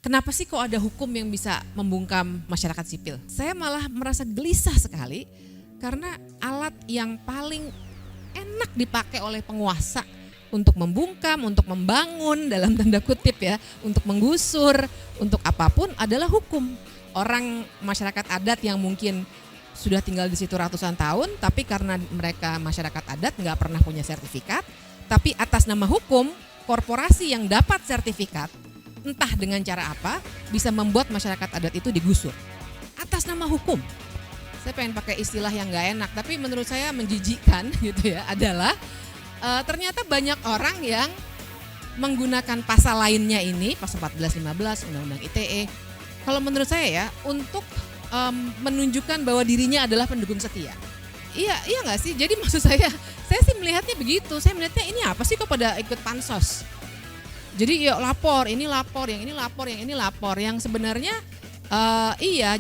Kenapa sih kok ada hukum yang bisa membungkam masyarakat sipil? Saya malah merasa gelisah sekali karena alat yang paling enak dipakai oleh penguasa untuk membungkam, untuk membangun dalam tanda kutip ya, untuk menggusur, untuk apapun adalah hukum. Orang masyarakat adat yang mungkin sudah tinggal di situ ratusan tahun, tapi karena mereka masyarakat adat nggak pernah punya sertifikat, tapi atas nama hukum, korporasi yang dapat sertifikat, entah dengan cara apa, bisa membuat masyarakat adat itu digusur. Atas nama hukum. Saya pengen pakai istilah yang nggak enak, tapi menurut saya menjijikkan gitu ya, adalah ternyata banyak orang yang menggunakan pasal lainnya ini, pasal 14-15 Undang-Undang ITE, kalau menurut saya ya, untuk menunjukkan bahwa dirinya adalah pendukung setia. Iya nggak sih? Jadi maksud saya sih melihatnya begitu. Saya melihatnya ini apa sih kok pada ikut pansos? Jadi ya lapor, ini lapor, yang ini lapor, yang ini lapor. Yang sebenarnya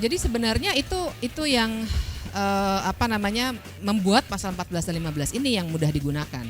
jadi sebenarnya itu yang membuat pasal 14 dan 15 ini yang mudah digunakan.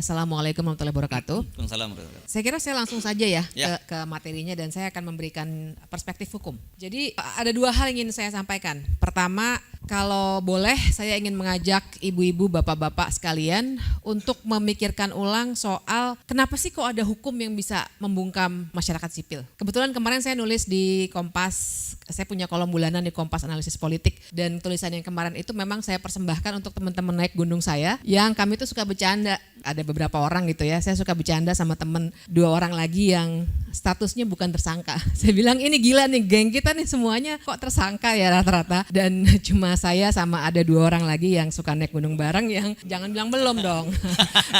Assalamualaikum warahmatullahi wabarakatuh. Waalaikumsalam. Saya kira saya langsung saja ya. Ke materinya dan saya akan memberikan perspektif hukum. Jadi ada dua hal yang ingin saya sampaikan. Pertama, kalau boleh saya ingin mengajak ibu-ibu, bapak-bapak sekalian untuk memikirkan ulang soal kenapa sih kok ada hukum yang bisa membungkam masyarakat sipil. Kebetulan kemarin saya nulis di Kompas, saya punya kolom bulanan di Kompas Analisis Politik, dan tulisan yang kemarin itu memang saya persembahkan untuk teman-teman naik gunung saya yang kami itu suka bercanda. Ada beberapa orang gitu ya, saya suka bercanda sama temen 2 orang lagi yang statusnya bukan tersangka. Saya bilang ini gila nih, geng kita nih semuanya kok tersangka ya rata-rata, dan cuma saya sama ada 2 orang lagi yang suka naik gunung bareng yang jangan bilang belum dong,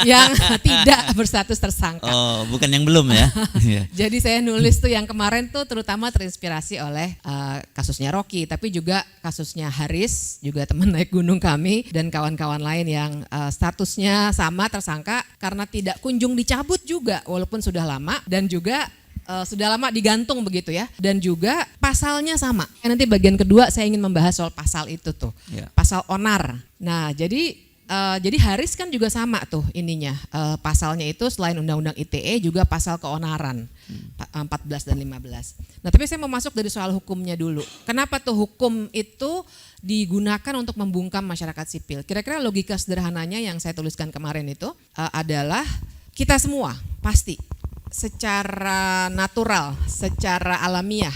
yang tidak berstatus tersangka. Oh, bukan yang belum ya. Jadi saya nulis tuh yang kemarin tuh terutama terinspirasi oleh kasusnya Rocky, tapi juga kasusnya Haris, juga teman naik gunung kami dan kawan-kawan lain yang statusnya sama tersangka karena tidak kunjung dicabut juga walaupun sudah lama, dan juga sudah lama digantung begitu ya, dan juga pasalnya sama. Nanti bagian kedua saya ingin membahas soal pasal itu tuh, pasal onar. Nah jadi Haris kan juga sama tuh ininya, pasalnya itu selain Undang-Undang ITE juga pasal keonaran 14 dan 15. Nah tapi saya mau masuk dari soal hukumnya dulu. Kenapa tuh hukum itu digunakan untuk membungkam masyarakat sipil? Kira-kira logika sederhananya yang saya tuliskan kemarin itu adalah kita semua pasti secara natural, secara alamiah,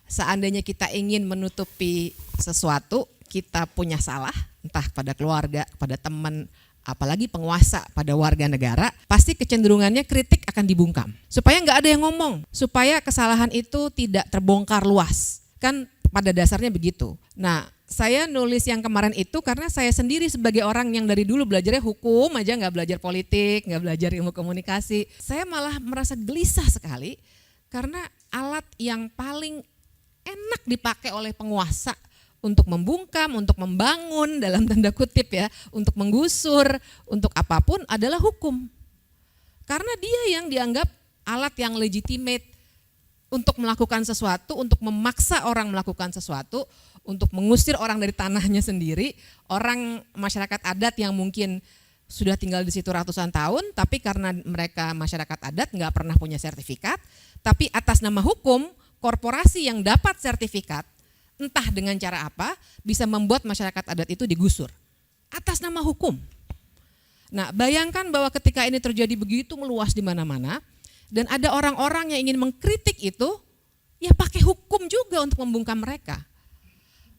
seandainya kita ingin menutupi sesuatu, kita punya salah, entah pada keluarga, pada teman, apalagi penguasa, pada warga negara, pasti kecenderungannya kritik akan dibungkam. Supaya nggak ada yang ngomong, supaya kesalahan itu tidak terbongkar luas. Kan pada dasarnya begitu. Nah, saya nulis yang kemarin itu karena saya sendiri sebagai orang yang dari dulu belajarnya hukum aja, nggak belajar politik, nggak belajar ilmu komunikasi. Saya malah merasa gelisah sekali karena alat yang paling enak dipakai oleh penguasa untuk membungkam, untuk membangun dalam tanda kutip ya, untuk menggusur, untuk apapun adalah hukum. Karena dia yang dianggap alat yang legitimate untuk melakukan sesuatu, untuk memaksa orang melakukan sesuatu, untuk mengusir orang dari tanahnya sendiri, orang masyarakat adat yang mungkin sudah tinggal di situ ratusan tahun, tapi karena mereka masyarakat adat nggak pernah punya sertifikat, tapi atas nama hukum, korporasi yang dapat sertifikat, entah dengan cara apa, bisa membuat masyarakat adat itu digusur atas nama hukum. Nah, bayangkan bahwa ketika ini terjadi begitu meluas di mana-mana, dan ada orang-orang yang ingin mengkritik itu, ya pakai hukum juga untuk membungkam mereka.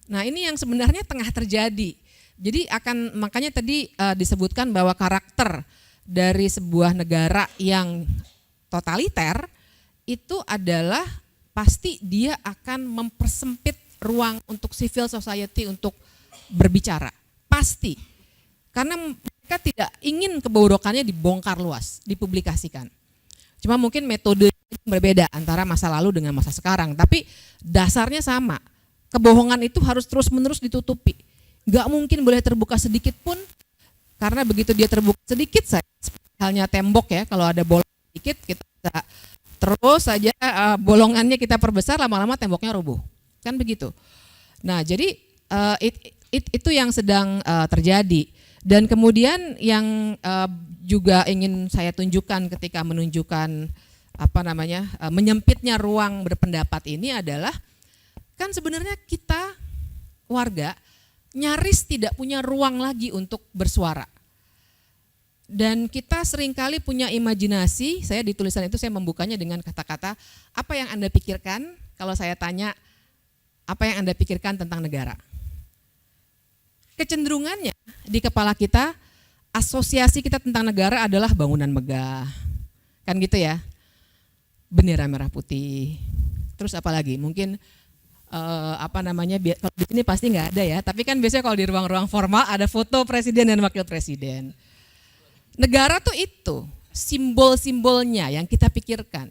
Nah, ini yang sebenarnya tengah terjadi. Jadi makanya tadi disebutkan bahwa karakter dari sebuah negara yang totaliter itu adalah pasti dia akan mempersempit ruang untuk civil society untuk berbicara, pasti. Karena mereka tidak ingin kebobrokannya dibongkar luas, dipublikasikan. Cuma mungkin metode berbeda antara masa lalu dengan masa sekarang, tapi dasarnya sama. Kebohongan itu harus terus-menerus ditutupi. Gak mungkin boleh terbuka sedikit pun, karena begitu dia terbuka sedikit saja, halnya tembok ya, kalau ada bolong sedikit kita bisa terus saja bolongannya kita perbesar, lama-lama temboknya rubuh. Kan begitu. Nah, jadi itu yang sedang terjadi. Dan kemudian yang juga ingin saya tunjukkan ketika menunjukkan menyempitnya ruang berpendapat ini adalah kan sebenarnya kita warga nyaris tidak punya ruang lagi untuk bersuara. Dan kita seringkali punya imajinasi, saya di tulisan itu saya membukanya dengan kata-kata, apa yang Anda pikirkan kalau saya tanya, apa yang Anda pikirkan tentang negara? Kecenderungannya di kepala kita, asosiasi kita tentang negara adalah bangunan megah, kan gitu ya, bendera merah putih, terus apa lagi? Mungkin kalau di sini pasti nggak ada ya, tapi kan biasanya kalau di ruang-ruang formal ada foto presiden dan wakil presiden. Negara tuh itu simbol-simbolnya yang kita pikirkan,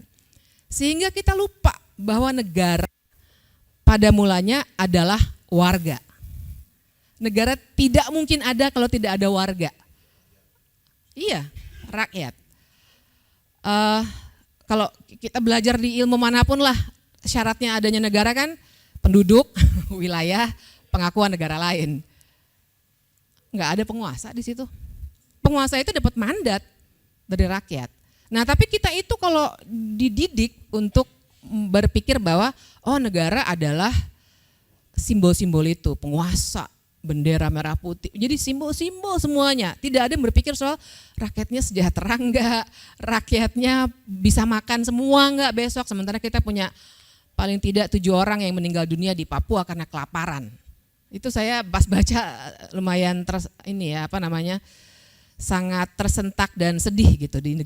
sehingga kita lupa bahwa negara pada mulanya adalah warga. Negara tidak mungkin ada kalau tidak ada warga. Iya, rakyat. Kalau kita belajar di ilmu manapun lah, syaratnya adanya negara kan penduduk, wilayah, pengakuan negara lain. Nggak ada penguasa di situ. Penguasa itu dapat mandat dari rakyat. Nah, tapi kita itu kalau dididik untuk berpikir bahwa negara adalah simbol-simbol itu, penguasa, bendera merah putih. Jadi simbol-simbol semuanya. Tidak ada yang berpikir soal rakyatnya sejahtera enggak, rakyatnya bisa makan semua enggak besok. Sementara kita punya paling tidak 7 orang yang meninggal dunia di Papua karena kelaparan. Itu saya pas baca lumayan sangat tersentak dan sedih gitu, di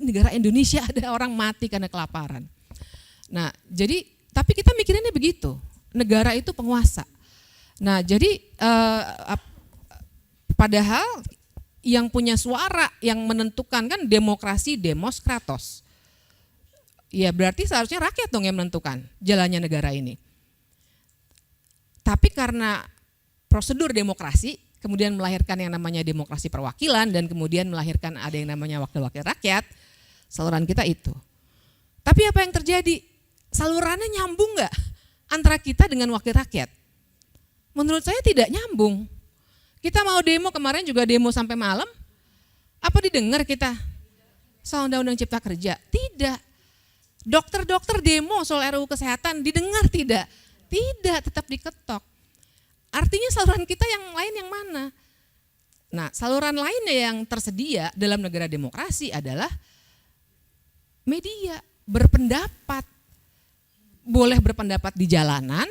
negara Indonesia ada orang mati karena kelaparan. Nah, jadi tapi kita mikirinnya begitu, negara itu penguasa. Nah, jadi padahal yang punya suara yang menentukan kan demokrasi, demos, kratos. Ya berarti seharusnya rakyat dong yang menentukan jalannya negara ini. Tapi karena prosedur demokrasi kemudian melahirkan yang namanya demokrasi perwakilan dan kemudian melahirkan ada yang namanya wakil-wakil rakyat, saluran kita itu. Tapi apa yang terjadi? Salurannya nyambung nggak antara kita dengan wakil rakyat? Menurut saya tidak nyambung. Kita mau demo kemarin juga demo sampai malam, apa didengar kita? Soal undang-undang cipta kerja? Tidak. Dokter-dokter demo soal RUU kesehatan didengar tidak? Tidak, tetap diketok. Artinya saluran kita yang lain yang mana? Nah, saluran lainnya yang tersedia dalam negara demokrasi adalah media, berpendapat. Boleh berpendapat di jalanan,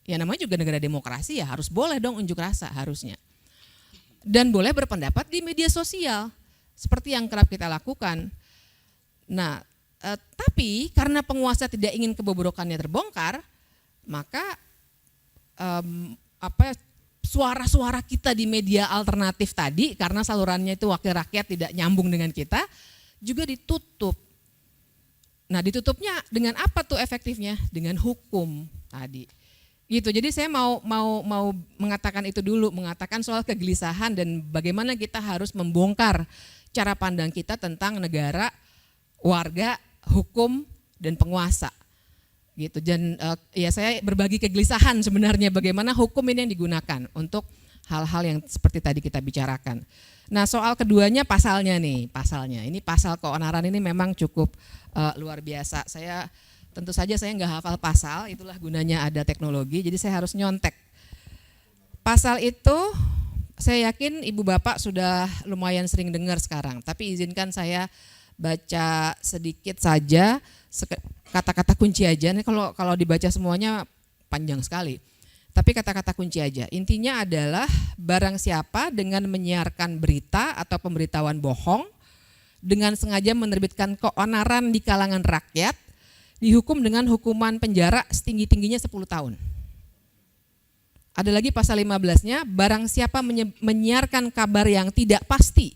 ya namanya juga negara demokrasi ya harus boleh dong unjuk rasa harusnya. Dan boleh berpendapat di media sosial, seperti yang kerap kita lakukan. Nah, tapi karena penguasa tidak ingin kebobrokannya terbongkar, maka suara-suara kita di media alternatif tadi karena salurannya itu wakil rakyat tidak nyambung dengan kita juga ditutup. Nah, ditutupnya dengan apa tuh efektifnya? Dengan hukum tadi. Gitu. Jadi saya mau mengatakan itu dulu, mengatakan soal kegelisahan dan bagaimana kita harus membongkar cara pandang kita tentang negara, warga, hukum dan penguasa. Gitu. Dan ya saya berbagi kegelisahan sebenarnya bagaimana hukum ini yang digunakan untuk hal-hal yang seperti tadi kita bicarakan. Nah, soal keduanya pasalnya. Ini pasal keonaran ini memang cukup luar biasa. Tentu saja saya nggak hafal pasal, itulah gunanya ada teknologi, jadi saya harus nyontek. Pasal itu saya yakin ibu bapak sudah lumayan sering dengar sekarang, tapi izinkan saya baca sedikit saja, kata-kata kunci aja. Nih kalau dibaca semuanya panjang sekali. Tapi kata-kata kunci aja. Intinya adalah barang siapa dengan menyiarkan berita atau pemberitahuan bohong dengan sengaja menerbitkan keonaran di kalangan rakyat dihukum dengan hukuman penjara setinggi-tingginya 10 tahun. Ada lagi pasal 15-nya, barang siapa menyiarkan kabar yang tidak pasti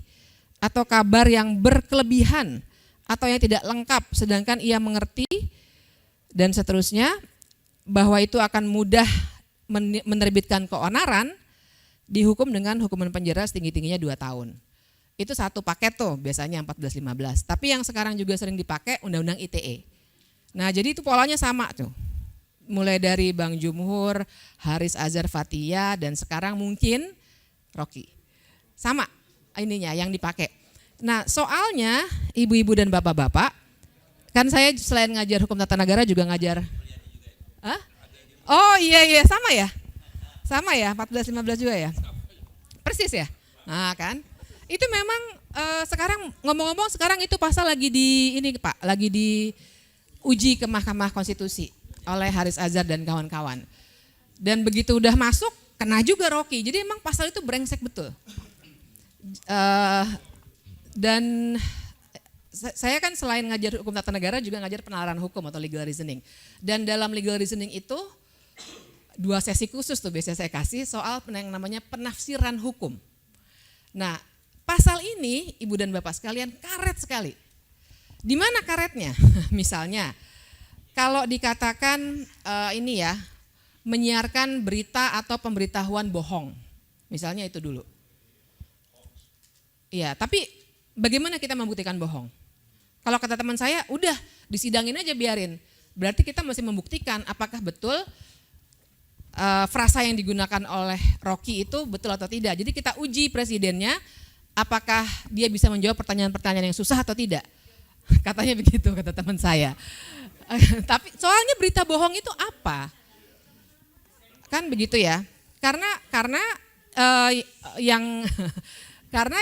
atau kabar yang berkelebihan atau yang tidak lengkap sedangkan ia mengerti dan seterusnya bahwa itu akan mudah menerbitkan keonaran, dihukum dengan hukuman penjara setinggi-tingginya 2 tahun. Itu satu paket tuh biasanya 14-15. Tapi yang sekarang juga sering dipakai Undang-Undang ITE. Nah, jadi itu polanya sama tuh. Mulai dari Bang Jumhur, Haris Azhar Fathia, dan sekarang mungkin Rocky. Sama ininya yang dipakai. Nah, soalnya ibu-ibu dan bapak-bapak, kan saya selain ngajar hukum tata negara juga ngajar. Hah? Oh iya sama ya? Sama ya, 14-15 juga ya? Persis ya? Nah kan, itu memang sekarang ngomong-ngomong sekarang itu pasal lagi diuji ke Mahkamah Konstitusi oleh Haris Azhar dan kawan-kawan. Dan begitu udah masuk, kena juga Rocky. Jadi emang pasal itu brengsek betul. Dan saya kan selain ngajar hukum tata negara juga ngajar penalaran hukum atau legal reasoning. Dan dalam legal reasoning itu 2 sesi khusus tuh biasanya saya kasih soal yang namanya penafsiran hukum. Nah, pasal ini ibu dan bapak sekalian karet sekali. Di mana karetnya? Misalnya, kalau dikatakan menyiarkan berita atau pemberitahuan bohong, misalnya itu dulu. Iya, tapi bagaimana kita membuktikan bohong? Kalau kata teman saya, udah disidangin aja biarin. Berarti kita masih membuktikan apakah betul frasa yang digunakan oleh Rocky itu betul atau tidak. Jadi kita uji presidennya, apakah dia bisa menjawab pertanyaan-pertanyaan yang susah atau tidak. Katanya begitu kata teman saya. Tapi soalnya berita bohong itu apa? Kan begitu ya. Karena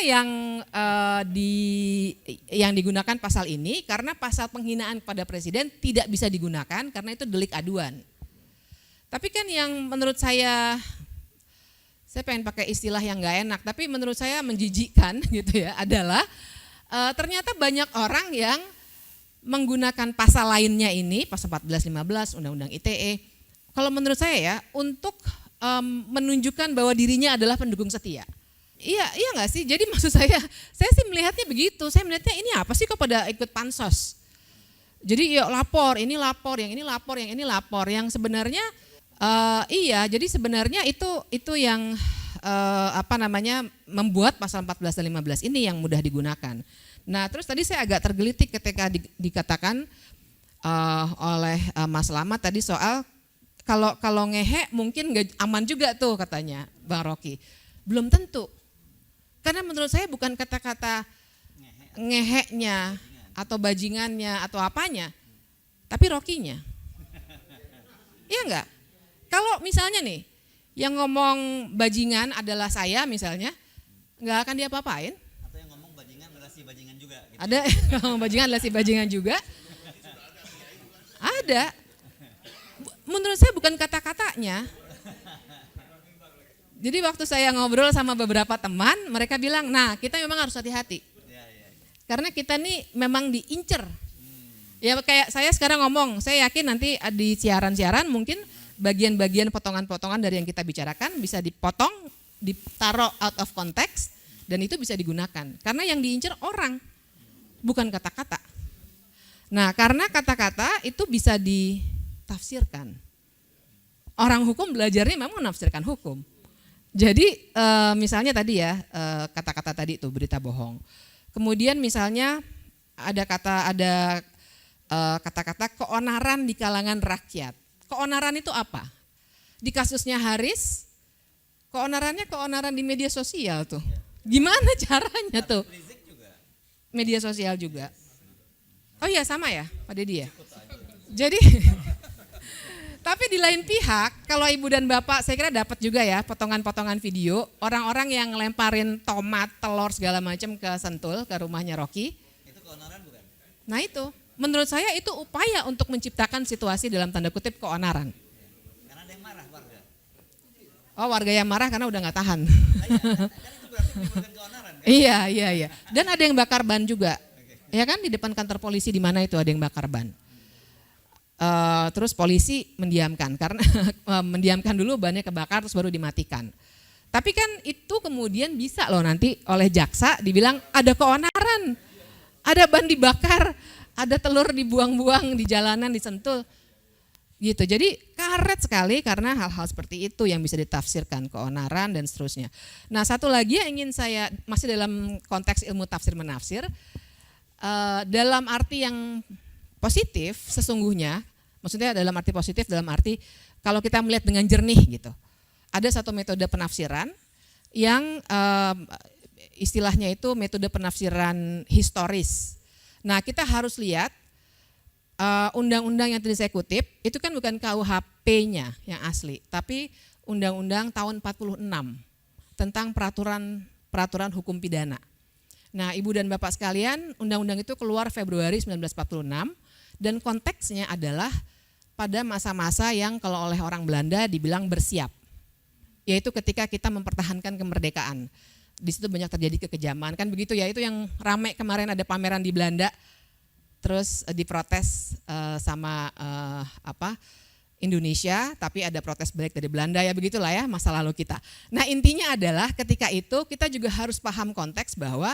yang digunakan pasal ini karena pasal penghinaan kepada presiden tidak bisa digunakan karena itu delik aduan. Tapi kan yang menurut saya pengen pakai istilah yang nggak enak, tapi menurut saya menjijikkan gitu ya adalah ternyata banyak orang yang menggunakan pasal lainnya ini, pasal 14-15 Undang-Undang ITE, kalau menurut saya ya untuk menunjukkan bahwa dirinya adalah pendukung setia. Iya nggak sih? Jadi maksud saya sih melihatnya begitu. Saya melihatnya ini apa sih kok pada ikut pansos? Jadi ya lapor, yang ini lapor, yang sebenarnya jadi sebenarnya itu yang membuat pasal 14 dan 15 ini yang mudah digunakan. Nah, terus tadi saya agak tergelitik ketika dikatakan oleh Mas Slamet tadi soal kalau ngehe mungkin gak aman juga tuh katanya Bang Rocky. Belum tentu. Karena menurut saya bukan kata-kata ngeheknya atau bajingannya atau apanya, tapi Rocky-nya. Iya enggak? Kalau misalnya nih, yang ngomong bajingan adalah saya misalnya, enggak akan diapa-apain. Atau yang ngomong bajingan adalah si bajingan juga. Gitu. Ada yang ngomong bajingan adalah si bajingan juga. Ada. Menurut saya bukan kata-katanya. Jadi waktu saya ngobrol sama beberapa teman, mereka bilang, nah kita memang harus hati-hati. Karena kita nih memang diincer. Ya kayak saya sekarang ngomong, saya yakin nanti di siaran-siaran mungkin bagian-bagian potongan-potongan dari yang kita bicarakan bisa dipotong, ditaruh out of context, dan itu bisa digunakan. Karena yang diincer orang, bukan kata-kata. Nah, karena kata-kata itu bisa ditafsirkan. Orang hukum belajarnya memang menafsirkan hukum. Jadi misalnya tadi ya kata-kata tadi itu berita bohong. Kemudian misalnya ada kata-kata keonaran di kalangan rakyat. Keonaran itu apa? Di kasusnya Haris, keonaran di media sosial tuh. Gimana caranya tuh? Media sosial juga. Oh iya sama ya Pak Deddy ya. Jadi tapi di lain pihak kalau Ibu dan Bapak saya kira dapat juga ya potongan-potongan video orang-orang yang lemparin tomat, telur segala macam ke Sentul, ke rumahnya Rocky. Itu keonaran bukan? Nah itu menurut saya itu upaya untuk menciptakan situasi dalam tanda kutip keonaran. Karena ada yang marah warga. Oh warga yang marah karena udah nggak tahan. Nah, iya, kan itu berarti menimbulkan keonaran kan? Iya. Dan ada yang bakar ban juga. Ya kan di depan kantor polisi di mana itu ada yang bakar ban. Terus polisi mendiamkan karena mendiamkan dulu bannya kebakar terus baru dimatikan. Tapi kan itu kemudian bisa loh nanti oleh jaksa dibilang ada keonaran, ada ban dibakar, ada telur dibuang-buang di jalanan di Sentul. Gitu. Jadi karet sekali karena hal-hal seperti itu yang bisa ditafsirkan keonaran dan seterusnya. Nah, satu lagi yang ingin saya masih dalam konteks ilmu tafsir menafsir dalam arti yang positif sesungguhnya, maksudnya dalam arti positif dalam arti kalau kita melihat dengan jernih gitu. Ada satu metode penafsiran yang istilahnya itu metode penafsiran historis. Nah, kita harus lihat undang-undang yang tadi saya kutip itu kan bukan KUHP-nya yang asli, tapi undang-undang tahun 46 tentang peraturan hukum pidana. Nah, Ibu dan Bapak sekalian, undang-undang itu keluar Februari 1946 dan konteksnya adalah pada masa-masa yang kalau oleh orang Belanda dibilang bersiap. Yaitu ketika kita mempertahankan kemerdekaan. Di situ banyak terjadi kekejaman, kan begitu ya, itu yang ramai kemarin ada pameran di Belanda. Terus diprotes sama Indonesia, tapi ada protes balik dari Belanda ya begitulah ya masa lalu kita. Nah, intinya adalah ketika itu kita juga harus paham konteks bahwa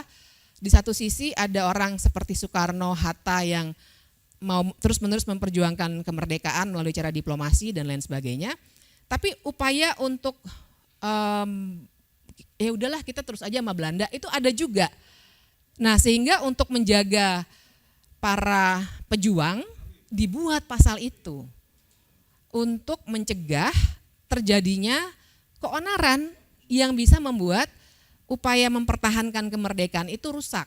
di satu sisi ada orang seperti Soekarno, Hatta yang mau terus-menerus memperjuangkan kemerdekaan melalui cara diplomasi dan lain sebagainya. Tapi upaya untuk ya udahlah kita terus aja sama Belanda itu ada juga. Nah, sehingga untuk menjaga para pejuang dibuat pasal itu untuk mencegah terjadinya keonaran yang bisa membuat upaya mempertahankan kemerdekaan itu rusak.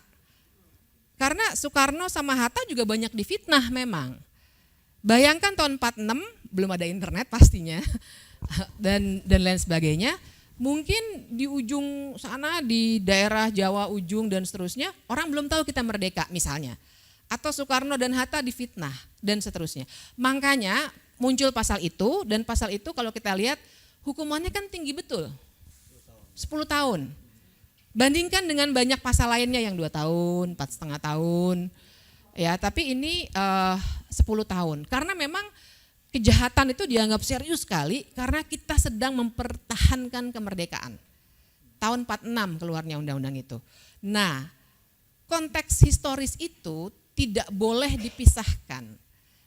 Karena Soekarno sama Hatta juga banyak difitnah memang. Bayangkan tahun 46 belum ada internet pastinya dan lain sebagainya. Mungkin di ujung sana di daerah Jawa ujung dan seterusnya orang belum tahu kita merdeka misalnya. Atau Soekarno dan Hatta difitnah dan seterusnya. Makanya muncul pasal itu dan pasal itu kalau kita lihat hukumannya kan tinggi betul. 10 tahun. Bandingkan dengan banyak pasal lainnya yang 2 tahun, 4,5 tahun. Ya, tapi ini 10 tahun. Karena memang kejahatan itu dianggap serius sekali karena kita sedang mempertahankan kemerdekaan. Tahun 46 keluarnya undang-undang itu. Nah, konteks historis itu tidak boleh dipisahkan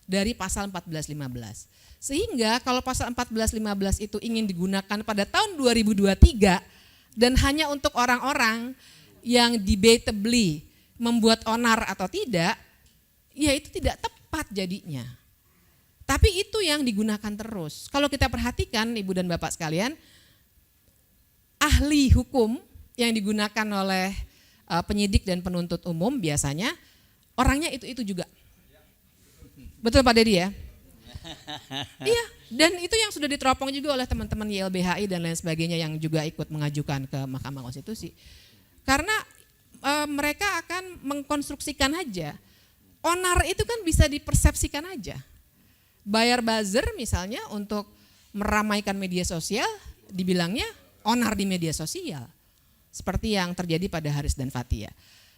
dari pasal 1415. Sehingga kalau pasal 1415 itu ingin digunakan pada tahun 2023 dan hanya untuk orang-orang yang debatably membuat onar atau tidak, ya itu tidak tepat jadinya. Tapi itu yang digunakan terus. Kalau kita perhatikan Ibu dan Bapak sekalian, ahli hukum yang digunakan oleh penyidik dan penuntut umum biasanya orangnya itu juga. Betul Pak Deddy ya? Iya, dan itu yang sudah diteropong juga oleh teman-teman YLBHI dan lain sebagainya yang juga ikut mengajukan ke Mahkamah Konstitusi. Karena mereka akan mengkonstruksikan aja. Onar itu kan bisa dipersepsikan aja. Bayar buzzer misalnya untuk meramaikan media sosial, dibilangnya onar di media sosial. Seperti yang terjadi pada Haris dan Fathia.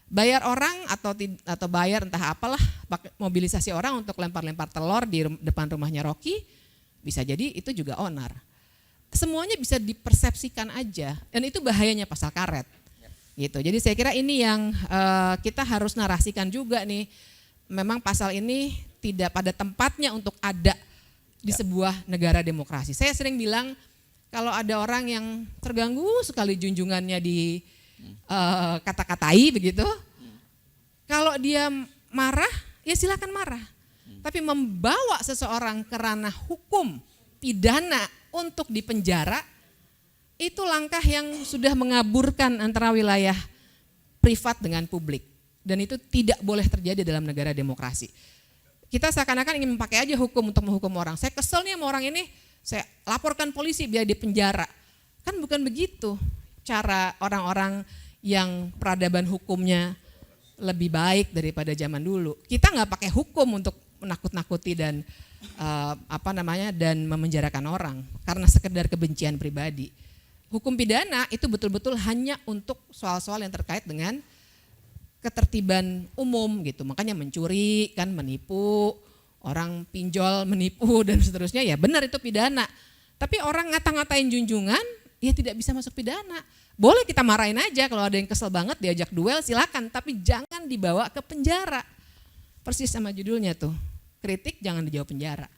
Bayar orang atau bayar entah apalah mobilisasi orang untuk lempar-lempar telur di depan rumahnya Rocky, bisa jadi itu juga onar. Semuanya bisa dipersepsikan aja dan itu bahayanya pasal karet. Gitu. Jadi saya kira ini yang kita harus narasikan juga nih. memang pasal ini tidak pada tempatnya untuk ada di sebuah negara demokrasi. Saya sering bilang kalau ada orang yang terganggu sekali junjungannya di kata-katai begitu, kalau dia marah ya silakan marah. Tapi membawa seseorang ke ranah hukum pidana untuk dipenjara, itu langkah yang sudah mengaburkan antara wilayah privat dengan publik. Dan itu tidak boleh terjadi dalam negara demokrasi. Kita seakan-akan ingin memakai aja hukum untuk menghukum orang. Saya kesel nih sama orang ini, saya laporkan polisi biar dipenjara. Kan bukan begitu cara orang-orang yang peradaban hukumnya lebih baik daripada zaman dulu. Kita nggak pakai hukum untuk menakut-nakuti dan dan memenjarakan orang karena sekedar kebencian pribadi. Hukum pidana itu betul-betul hanya untuk soal-soal yang terkait dengan ketertiban umum gitu. Makanya mencuri kan, menipu, orang pinjol menipu dan seterusnya, ya benar itu pidana. Tapi orang ngata-ngatain junjungan ya tidak bisa masuk pidana. Boleh kita marahin aja, kalau ada yang kesel banget diajak duel silakan, tapi jangan dibawa ke penjara. Persis sama judulnya tuh, kritik jangan dijawab penjara.